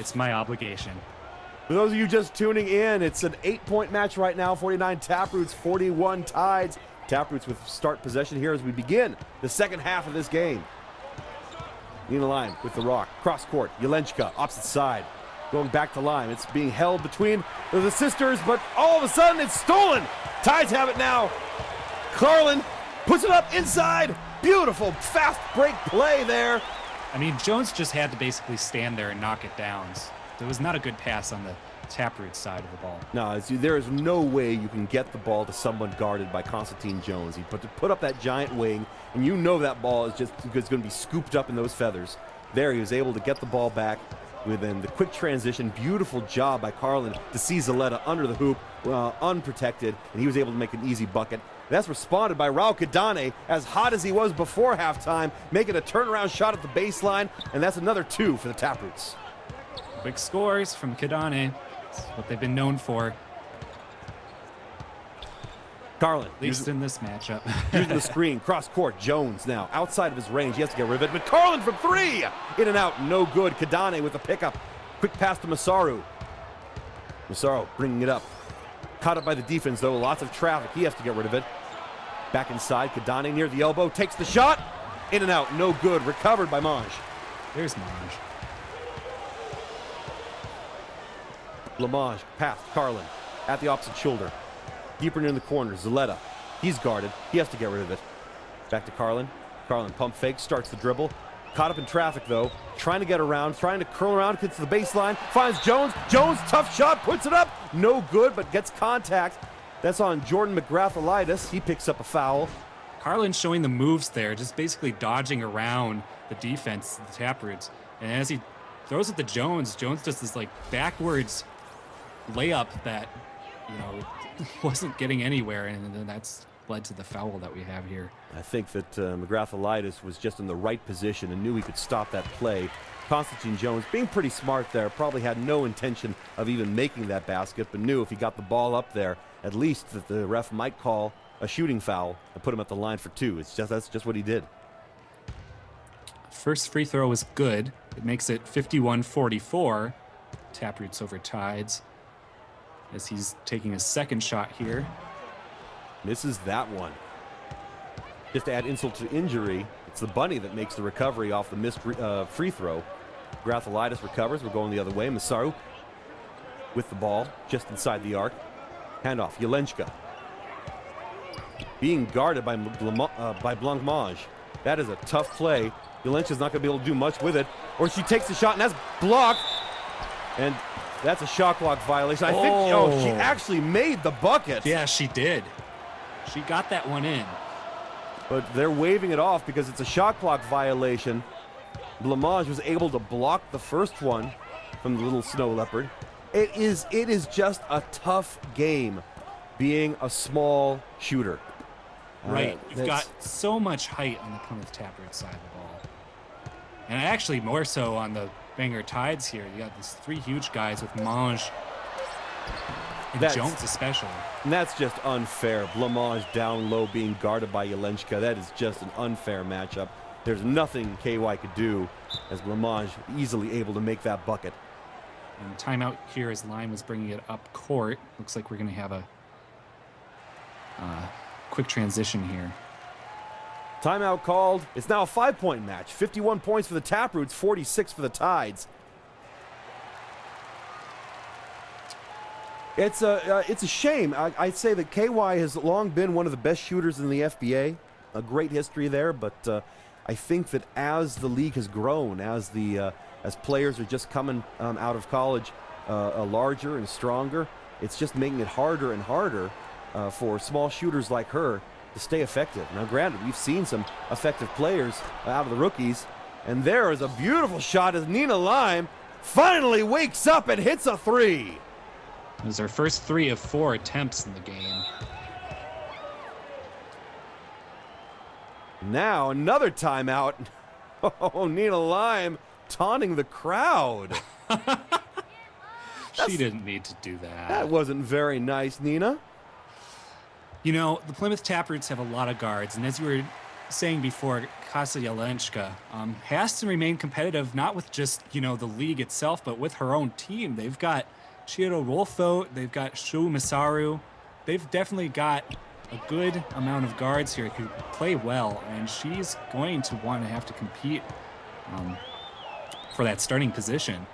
It's my obligation. For those of you just tuning in, it's an 8-point match right now. 49 Taproots, 41 Tides. Taproots with start possession here as we begin the second half of this game. Nina Lime with the rock. Cross court. Jelenchka, opposite side. Going back to Lime. It's being held between the sisters, but all of a sudden it's stolen. Tides have it now. Carlin puts it up inside. Beautiful fast break play there. I mean, Jones just had to basically stand there and knock it down. There was not a good pass on the Taproot side of the ball. No, there is no way you can get the ball to someone guarded by Constantine Jones. He put up that giant wing, and you know that ball is just going to be scooped up in those feathers. There, he was able to get the ball back within the quick transition. Beautiful job by Carlin to see Zaletta under the hoop, unprotected, and he was able to make an easy bucket. That's responded by Raul Kadane, as hot as he was before halftime, making a turnaround shot at the baseline, and that's another 2 for the Taproots. Quick scores from Kadane. That's what they've been known for. Carlin. At least in this matchup. Using the screen, cross court, Jones now outside of his range. He has to get rid of it, but Carlin from 3! In and out, no good. Kadane with the pickup. Quick pass to Masaru. Masaru bringing it up. Caught up by the defense, though. Lots of traffic. He has to get rid of it. Back inside, Kadane near the elbow. Takes the shot. In and out, no good. Recovered by Monge. There's Monge. Blancmange past Carlin at the opposite shoulder. Deeper near the corner, Zaletta. He's guarded. He has to get rid of it. Back to Carlin. Carlin pump fake, starts the dribble. Caught up in traffic, though. Trying to get around, trying to curl around, gets to the baseline. Finds Jones. Jones, tough shot, puts it up. No good, but gets contact. That's on Jordan McGrath-Elitis. He picks up a foul. Carlin showing the moves there, just basically dodging around the defense of the Taproots. And as he throws it to Jones, Jones does this like backwards layup that, wasn't getting anywhere, and then that's led to the foul that we have here. I think that McGrath-Elitis was just in the right position and knew he could stop that play. Constantine Jones, being pretty smart there, probably had no intention of even making that basket, but knew if he got the ball up there, at least that the ref might call a shooting foul and put him at the line for 2. That's just what he did. First free throw was good. It makes it 51-44. Taproots over Tides, as he's taking a second shot here. Misses that one. Just to add insult to injury, it's the bunny that makes the recovery off the missed free throw. McGrath-Elitis recovers. We're going the other way. Masaru with the ball just inside the arc. Handoff, Jelenchka. Being guarded by Blancmange. That is a tough play. Jelenchka's not going to be able to do much with it. Or she takes the shot, and that's blocked. And that's a shot clock violation. I think she actually made the bucket. Yeah, she did. She got that one in. But they're waving it off because it's a shot clock violation. Blancmange was able to block the first one from the little snow leopard. It is just a tough game being a small shooter. Right. You've got so much height on the Plymouth Taproots side of the ball. And actually more so on the Bangor Tides here. You got these 3 huge guys with Monge and Jones especially. And that's just unfair. Blancmange down low being guarded by Jelenchka. That is just an unfair matchup. There's nothing KY could do as Blancmange easily able to make that bucket. And timeout here as Lime was bringing it up court. Looks like we're going to have a quick transition here. Timeout called. It's now a 5-point match. 51 points for the Taproots, 46 for the Tides. It's a shame. I'd say that KY has long been one of the best shooters in the FBA. A great history there, but I think that as the league has grown, as players are just coming out of college larger and stronger, it's just making it harder and harder for small shooters like her to stay effective. Now, granted, we've seen some effective players out of the rookies, and there is a beautiful shot as Nina Lime finally wakes up and hits a 3. It was her first 3 of 4 attempts in the game. Now, another timeout. Oh, Nina Lime taunting the crowd. She didn't need to do that. That wasn't very nice, Nina. The Plymouth Taproots have a lot of guards, and as you were saying before, Kasayalenchka has to remain competitive, not with just, the league itself, but with her own team. They've got Chiro Rolfo, they've got Shu Masaru. They've definitely got a good amount of guards here who play well, and she's going to want to have to compete for that starting position.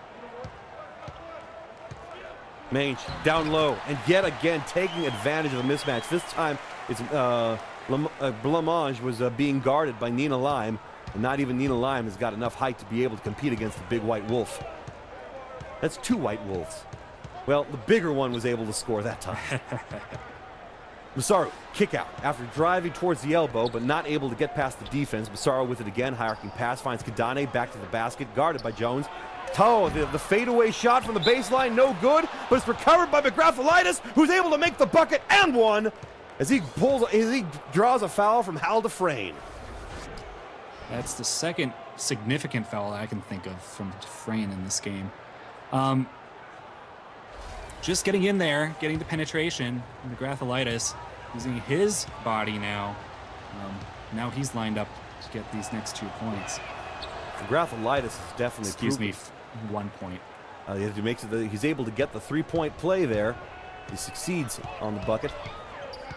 Mange down low, and yet again taking advantage of a mismatch. This time, it's Blancmange was being guarded by Nina Lime, and not even Nina Lime has got enough height to be able to compete against the big white wolf. That's 2 white wolves. Well, the bigger one was able to score that time. Masaru, kick out after driving towards the elbow, but not able to get past the defense. Masaru with it again, high-arcing pass, finds Kadane back to the basket, guarded by Jones. The fadeaway shot from the baseline, no good, but it's recovered by McGratholitis, who's able to make the bucket and one as he draws a foul from Hal Dufresne. That's the second significant foul I can think of from Dufresne in this game. Just getting in there, getting the penetration. McGratholitis using his body now. Now he's lined up to get these next 2 points. McGratholitis is definitely 1 point. He's able to get the 3-point play there. He succeeds on the bucket.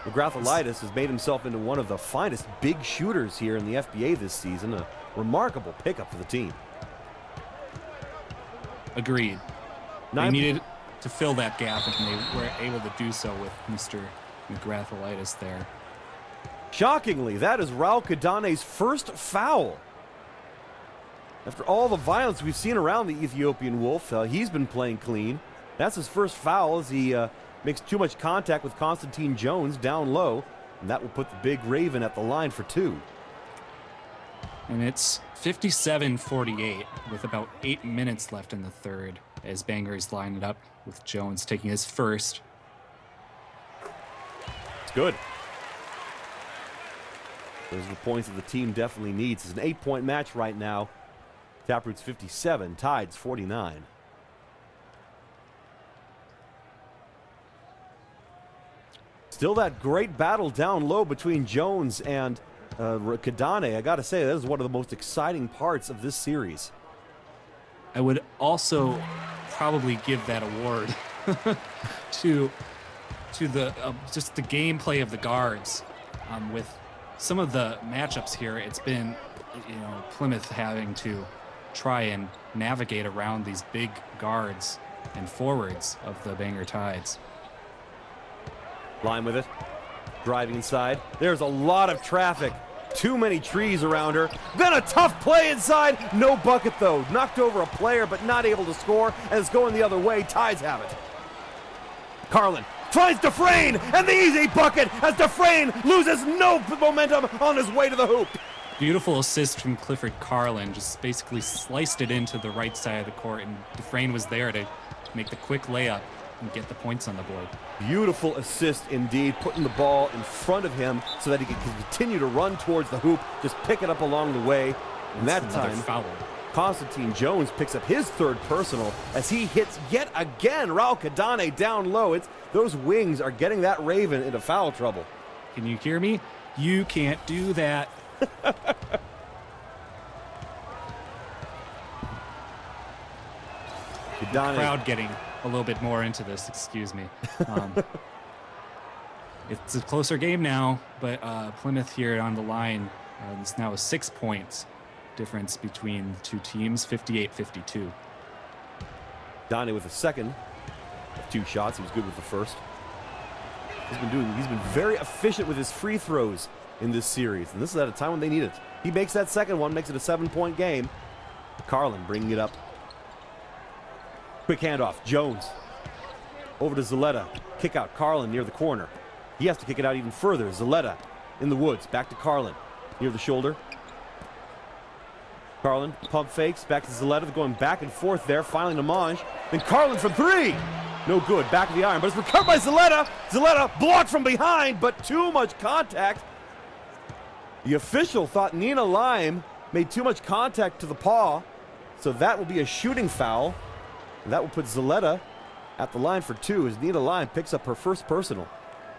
McGratholitis has made himself into one of the finest big shooters here in the FBA this season. A remarkable pickup for the team. Agreed. They needed to fill that gap, and they were able to do so with Mr. McGratholitis there. Shockingly, that is Raul Kadane's first foul. After all the violence we've seen around the Ethiopian Wolf, he's been playing clean. That's his first foul as he makes too much contact with Constantine Jones down low, and that will put the big Raven at the line for 2. And it's 57-48 with about 8 minutes left in the third as Bangor's lined it up with Jones taking his first. It's good. Those are the points that the team definitely needs. It's an 8-point match right now. Taproots 57, Tides 49. Still that great battle down low between Jones and Kadane. I got to say, that is one of the most exciting parts of this series. I would also probably give that award to the just the gameplay of the guards. With some of the matchups here, it's been Plymouth having to try and navigate around these big guards and forwards of the Bangor Tides. Line with it, driving inside. There's a lot of traffic. Too many trees around her. Then a tough play inside. No bucket, though. Knocked over a player, but not able to score. And it's going the other way. Tides have it. Carlin finds Dufresne, and the easy bucket as Dufresne loses no momentum on his way to the hoop. Beautiful assist from Clifford Carlin. Just basically sliced it into the right side of the court, and Dufresne was there to make the quick layup and get the points on the board. Beautiful assist indeed, putting the ball in front of him so that he can continue to run towards the hoop, just pick it up along the way. And that time, foul. Constantine Jones picks up his 3rd personal as he hits yet again Raul Kadane down low. Those wings are getting that Raven into foul trouble. Can you hear me? You can't do that. Kadane. Crowd getting a little bit more into this, excuse me. It's a closer game now, but Plymouth here on the line. It's now a 6 points difference between the 2 teams, 58-52. Donnie with the second of 2 shots. He was good with the first. He's been very efficient with his free throws in this series, and this is at a time when they need it. He makes that second one, makes it a 7-point game. Carlin bringing it up. Quick handoff, Jones. Over to Zaletta. Kick out, Carlin near the corner. He has to kick it out even further. Zaletta in the woods, back to Carlin. Near the shoulder. Carlin, pump fakes, back to Zaletta, going back and forth there, finally to Mange. Then Carlin from 3! No good, back of the iron, but it's recovered by Zaletta. Zaletta blocked from behind, but too much contact. The official thought Nina Lime made too much contact to the paw, so that will be a shooting foul. And that will put Zaletta at the line for 2 as Nina Lime picks up her first personal.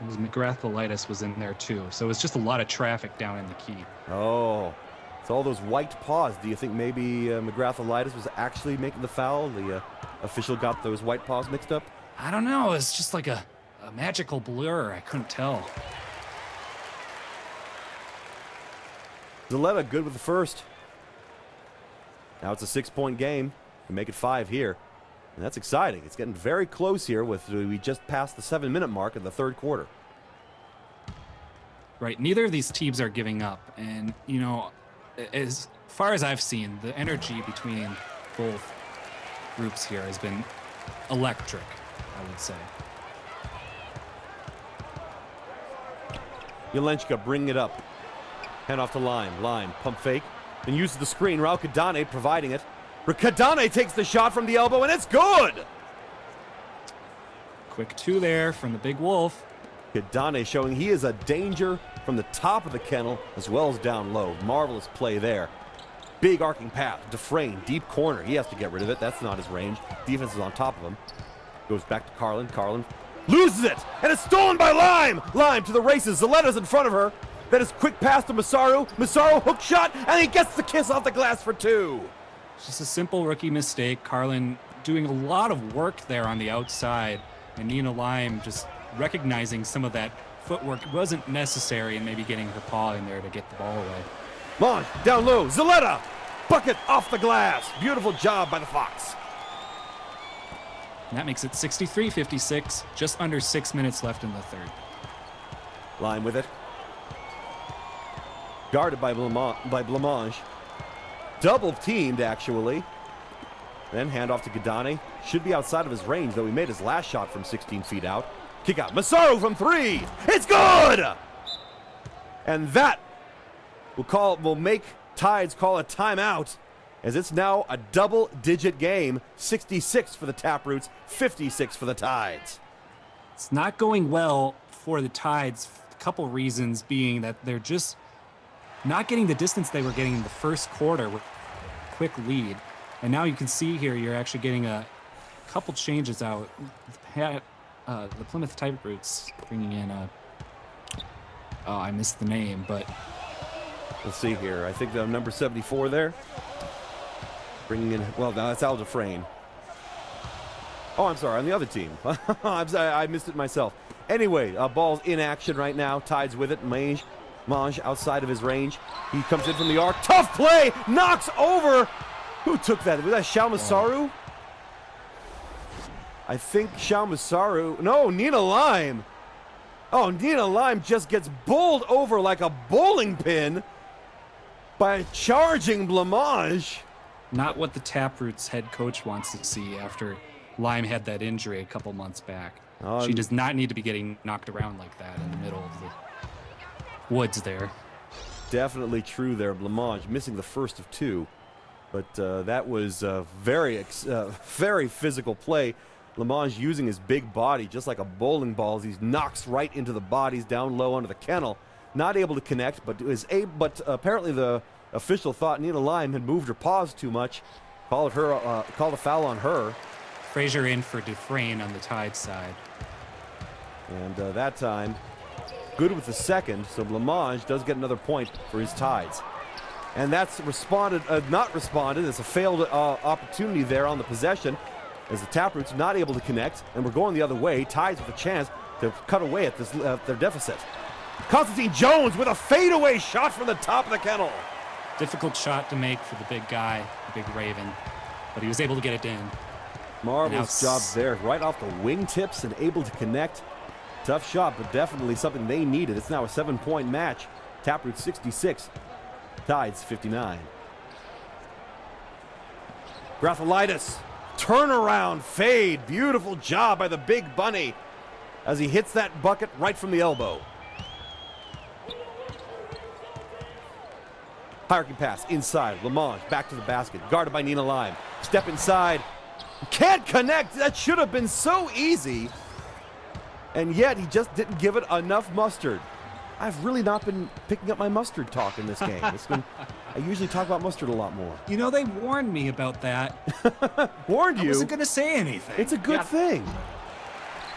It was McGrath-Elitis was in there too. So it was just a lot of traffic down in the key. Oh, it's all those white paws. Do you think maybe McGrath-Elitis was actually making the foul? The official got those white paws mixed up? I don't know. It's just like a magical blur. I couldn't tell. Zaletta good with the first. Now it's a 6-point game. Can make it 5 here. And that's exciting. It's getting very close here with we just passed the 7-minute mark in the third quarter. Right. Neither of these teams are giving up. And, you know, as far as I've seen, the energy between both groups here has been electric, I would say. Jelenchka bringing it up. Hand off to Lime. Lime, pump fake. Then uses the screen. Raul Kadane providing it. Kadane takes the shot from the elbow, and it's good! Quick 2 there from the Big Wolf. Kadane showing he is a danger from the top of the kennel as well as down low. Marvelous play there. Big arcing pass. Dufresne, deep corner. He has to get rid of it. That's not his range. Defense is on top of him. Goes back to Carlin. Carlin loses it, and it's stolen by Lime! Lime to the races. Zaletta's in front of her. That is quick pass to Masaru. Masaru hook shot, and he gets the kiss off the glass for 2. Just a simple rookie mistake. Carlin doing a lot of work there on the outside, and Nina Lime just recognizing some of that footwork wasn't necessary and maybe getting her paw in there to get the ball away. Monge down low. Zaletta bucket off the glass. Beautiful job by the Fox. And that makes it 63-56, just under 6 minutes left in the third. Lime with it. Guarded by Blamage. Double teamed, actually. Then handoff to Kadane. Should be outside of his range, though he made his last shot from 16 feet out. Kick out. Masaru from 3. It's good! And that will make Tides call a timeout, as it's now a double-digit game. 66 for the Taproots, 56 for the Tides. It's not going well for the Tides. A couple reasons being that they're just not getting the distance they were getting in the first quarter with a quick lead. And now you can see here you're actually getting a couple changes out. The Plymouth Taproots bringing in oh, I missed the name, but let's see here. I think the number 74 there. Bringing in, well, no, that's Al Dufresne. Oh, I'm sorry, on the other team. I'm sorry, I missed it myself. Anyway, ball's in action right now. Tides with it. Mange outside of his range. He comes in from the arc. Tough play! Knocks over! Who took that? Was that Shao Masaru? I think Shao Masaru. No, Nina Lime. Oh, Nina Lime just gets bowled over like a bowling pin by a charging Blamage. Not what the Taproots head coach wants to see after Lime had that injury a couple months back. She does not need to be getting knocked around like that in the middle of the woods there. Definitely true there. Blamage missing the first of 2. But that was very physical play. Blamage using his big body just like a bowling ball as he knocks right into the bodies down low under the kennel. Not able to connect, but apparently the official thought Nina Lime had moved her paws too much. Called a foul on her. Frazier in for Dufresne on the Tide side. And that time, good with the second, so Blamage does get another point for his Tides. And that's not responded. It's a failed opportunity there on the possession as the Taproots not able to connect, and we're going the other way. Tides with a chance to cut away at their deficit. Constantine Jones with a fadeaway shot from the top of the kennel. Difficult shot to make for the big guy, the big Raven, but he was able to get it in. Marvelous job there, right off the wingtips and able to connect. Tough shot, but definitely something they needed. It's now a 7-point match. Taproots 66, Tides 59. Gratholitis, turnaround fade. Beautiful job by the big bunny as he hits that bucket right from the elbow. Hierarchy pass inside. Lamage back to the basket. Guarded by Nina Lime. Step inside. Can't connect. That should have been so easy. And yet he just didn't give it enough mustard. I've really not been picking up my mustard talk in this game. I usually talk about mustard a lot more. You know, they warned me about that. Warned you? I wasn't going to say anything. It's a good thing.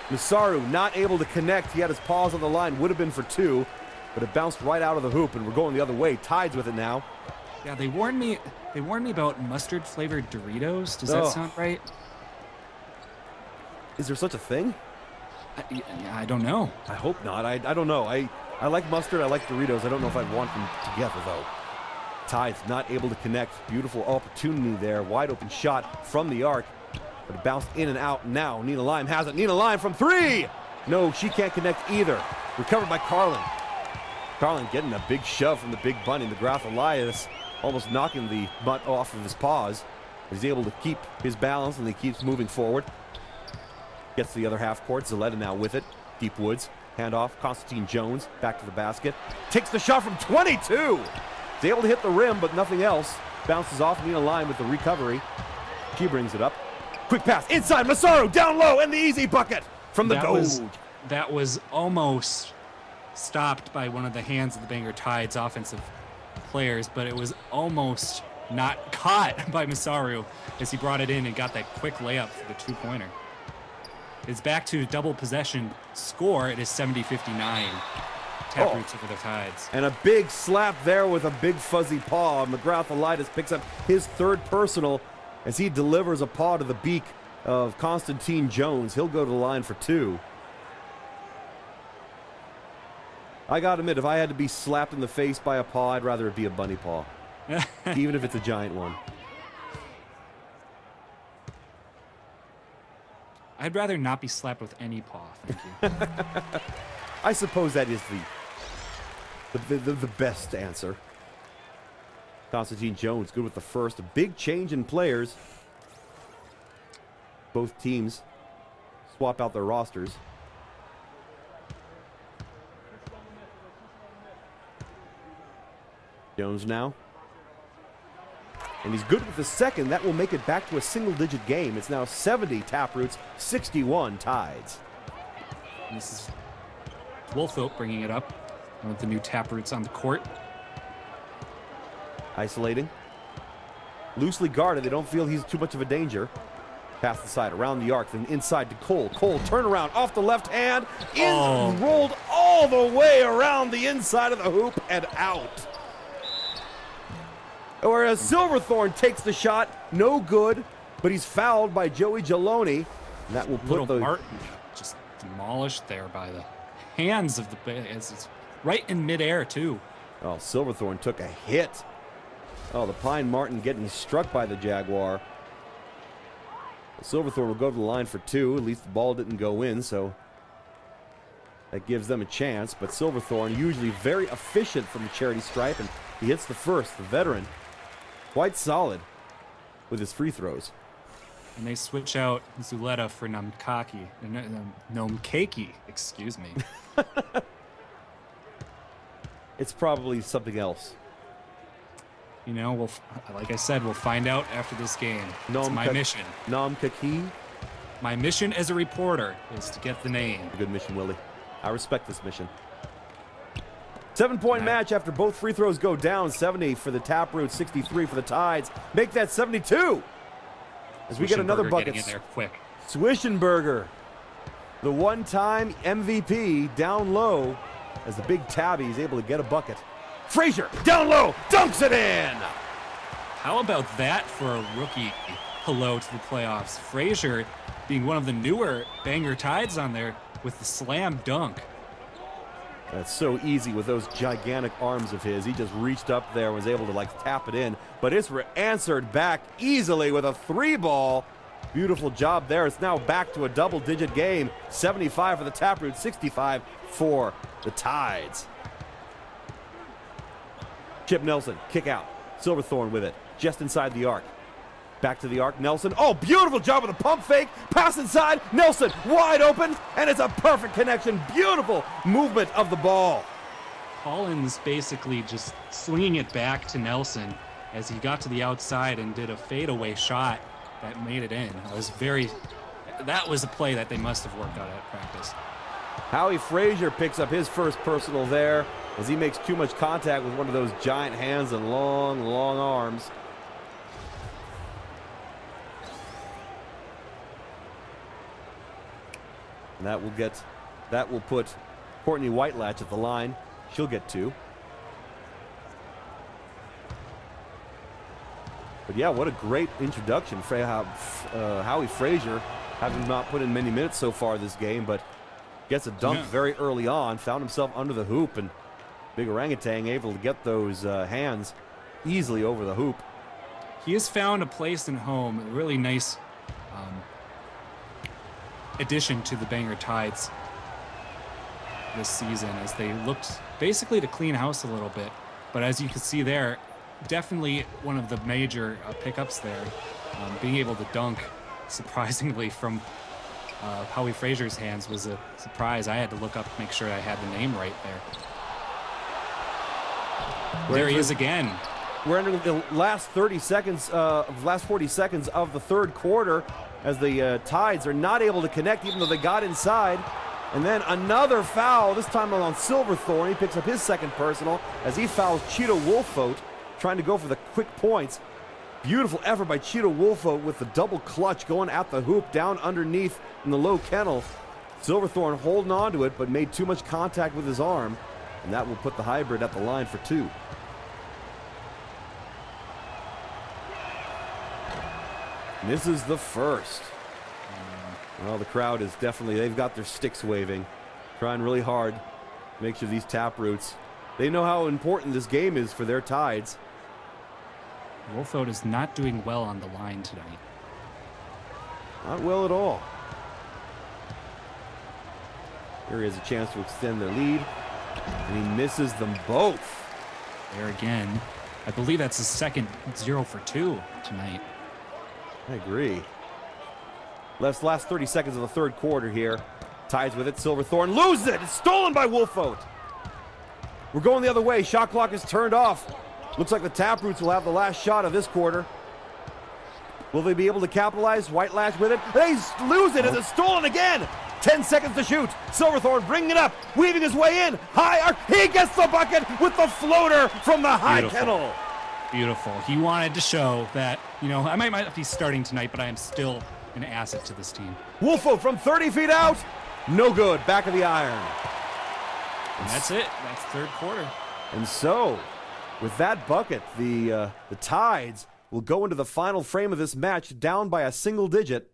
Masaru not able to connect. He had his paws on the line. Would have been for 2, but it bounced right out of the hoop, and we're going the other way. Tides with it now. Yeah, they warned me about mustard-flavored Doritos. Does that sound right? Is there such a thing? I don't know. I hope not. I don't know. I like mustard. I like Doritos. I don't know if I'd want them together, though. Tides not able to connect. Beautiful opportunity there. Wide open shot from the arc. But it bounced in and out now. Nina Lime has it. Nina Lime from 3. No, she can't connect either. Recovered by Carlin. Carlin getting a big shove from the big bunny. McGrath Elias almost knocking the butt off of his paws. He's able to keep his balance, and he keeps moving forward. Gets to the other half court. Zaletta now with it. Deep Woods. Handoff. Constantine Jones back to the basket. Takes the shot from 22. He's able to hit the rim, but nothing else. Bounces off Nina Lime with the recovery. She brings it up. Quick pass inside. Masaru down low, and the easy bucket from the goal. That was almost stopped by one of the hands of the Bangor Tides offensive players, but it was almost not caught by Masaru as he brought it in and got that quick layup for the 2-pointer. It's back to double possession score. It is 70-59. Taproots over the Tides. And a big slap there with a big fuzzy paw. McGrath Elias picks up his 3rd personal as he delivers a paw to the beak of Constantine Jones. He'll go to the line for 2. I gotta admit, if I had to be slapped in the face by a paw, I'd rather it be a bunny paw. Even if it's a giant one. I'd rather not be slapped with any paw, thank you. I suppose that is the best answer. Constantine Jones good with the first. A big change in players. Both teams swap out their rosters. Jones now. And he's good with the second. That will make it back to a single-digit game. It's now 70 Taproots, 61 Tides. And this is Wolfoat bringing it up. One of the new Taproots on the court. Isolating. Loosely guarded. They don't feel he's too much of a danger. Pass the side, around the arc, then inside to Cole. Cole, turnaround, off the left hand. Rolled all the way around the inside of the hoop and out. Whereas Silverthorne takes the shot, no good, but he's fouled by Joey Geloni. And that will put the Martin just demolished there by the hands of the. It's right in midair too. Oh, Silverthorne took a hit. Oh, the Pine Martin getting struck by the Jaguar. Silverthorne will go to the line for 2. At least the ball didn't go in, so that gives them a chance. But Silverthorne usually very efficient from the charity stripe, and he hits the first, the veteran. Quite solid with his free throws. And they switch out Zuleta for Nomkaki, excuse me. It's probably something else. You know, like I said, we'll find out after this game. It's my mission. Nomkaki? My mission as a reporter is to get the name. Good mission, Willie. I respect this mission. 7-point match after both free throws go down. 70 for the Taproots, 63 for the Tides. Make that 72. As we get another bucket. In there quick. Swishenberger, the one-time MVP, down low as the big tabby is able to get a bucket. Frazier, down low, dunks it in. How about that for a rookie hello to the playoffs? Frazier being one of the newer Bangor Tides on there with the slam dunk. That's so easy with those gigantic arms of his. He just reached up there and was able to tap it in. But it's answered back easily with a 3-ball. Beautiful job there. It's now back to a double-digit game. 75 for the Taproots, 65 for the Tides. Chip Nelson, kick out. Silverthorne with it, just inside the arc. Back to the arc, Nelson. Oh, beautiful job with a pump fake. Pass inside, Nelson wide open, and it's a perfect connection. Beautiful movement of the ball. Collins basically just slinging it back to Nelson as he got to the outside and did a fadeaway shot that made it in. That was a play that they must have worked out at practice. Howie Frazier picks up his first personal there as he makes too much contact with one of those giant hands and long, long arms. And that will put Courtney Whitelatch at the line. She'll get 2. But yeah, what a great introduction. Howie Frazier, having not put in many minutes so far this game, but gets a dunk very early on, found himself under the hoop, and Big Orangutan able to get those hands easily over the hoop. He has found a place in home, a really nice addition to the Bangor Tides this season, as they looked basically to clean house a little bit. But as you can see there, definitely one of the major pickups there. Being able to dunk, surprisingly, from Howie Frazier's hands was a surprise. I had to look up to make sure I had the name right there. There he is again. We're entering the last 40 seconds of the third quarter, as the Tides are not able to connect, even though they got inside. And then another foul, this time on Silverthorne. He picks up his second personal as he fouls Cheetah Wolfote, trying to go for the quick points. Beautiful effort by Cheetah Wolfote with the double clutch going at the hoop, down underneath in the low kennel. Silverthorne holding on to it, but made too much contact with his arm, and that will put the hybrid at the line for 2. Misses the first. Well, the crowd is definitely, they've got their sticks waving, trying really hard to make sure these Taproots, they know how important this game is for their Tides. Wolfote is not doing well on the line tonight. Not well at all. Here he has a chance to extend their lead, and he misses them both. There again. I believe that's his second 0 for 2 tonight. I agree. Last 30 seconds of the third quarter here. Tides with it. Silverthorne loses it. It's stolen by Wolfote. We're going the other way. Shot clock is turned off. Looks like the Taproots will have the last shot of this quarter. Will they be able to capitalize? Whitelatch with it. They lose it as it's stolen again. 10 seconds to shoot. Silverthorne bringing it up, weaving his way in. High arc. He gets the bucket with the floater from the high kennel. Beautiful. He wanted to show that, I might not be starting tonight, but I am still an asset to this team. Wolfote from 30 feet out. No good. Back of the iron. And that's it. That's third quarter. And so, with that bucket, the Tides will go into the final frame of this match down by a single digit.